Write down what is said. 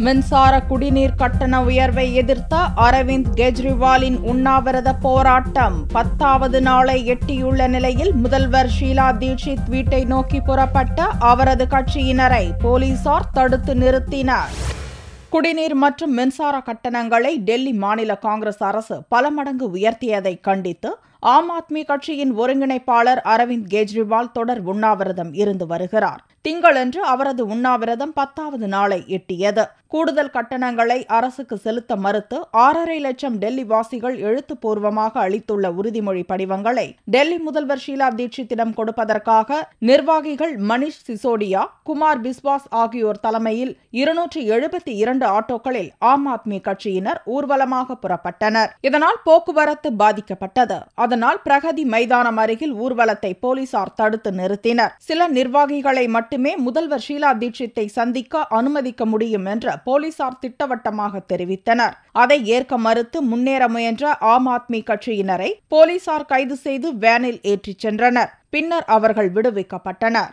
மின்சார குடிநீர் கட்டண உயர்வை எதிர்த்த அரவிந்த் கெஜ்ரிவாலின் உண்ணாவிரத போராட்டம் 10வது நாளை எட்டியுள்ள நிலையில் முதல்வர் ஷீலா தீட்சித் வீட்டை நோக்கி புறப்பட்ட அவரது கட்சியினரை போலீசார் தடுத்து நிறுத்தினர். குடிநீர் மற்றும் மின்சார கட்டணங்களை டெல்லி மாநில காங்கிரஸ் அரசு பல மடங்கு உயர்த்தியதை கண்டித்து ஆம் ஆத்மி கட்சியின் ஒருங்கிணைப்பாளர் அரவிந்த் கெஜ்ரிவால் தொடர் உண்ணாவிரதம் இருந்து வருகிறார். திங்களன்று அவரது உண்ணாவிரதம் 10வது நாளை எட்டியது. கூடுதல் கட்டணங்களை அரசுக்கு செலுத்த மறுத்து 6.5 லட்சம் டெல்லி வாசிகள் எழுத்துப்பூர்வமாக அளித்துள்ள உறுதிமொழி படிவங்களை டெல்லி முதல்வர் ஷீலா தீட்சித்திடம் கொடுப்பதற்காக நிர்வாகிகள் மணிஷ் சிசோடியா, குமார் பிஸ்வாஸ் ஆகியோர் தலைமையில் 272 ஆட்டோக்களில் ஆம் ஆத்மி கட்சியினர் ஊர்வலமாக புறப்பட்டனர். இதனால் போக்குவரத்து பாதிக்கப்பட்டது. அதனால் பிரகதி மைதானம் அருகில் ஊர்வலத்தை போலீசார் தடுத்து நிறுத்தினர். சில நிர்வாகிகளை மட்டுமே முதல்வர் ஷீலா தீட்சித்தை சந்திக்க அனுமதிக்க முடியும் என்று போலீசார் திட்டவட்டமாக தெரிவித்தனர். அதை ஏற்க மறுத்து முன்னேற முயன்ற ஆம் ஆத்மி கட்சியினரை போலீசார் கைது செய்து வேனில் ஏற்றிச் சென்றனர். பின்னர் அவர்கள் விடுவிக்கப்பட்டனர்.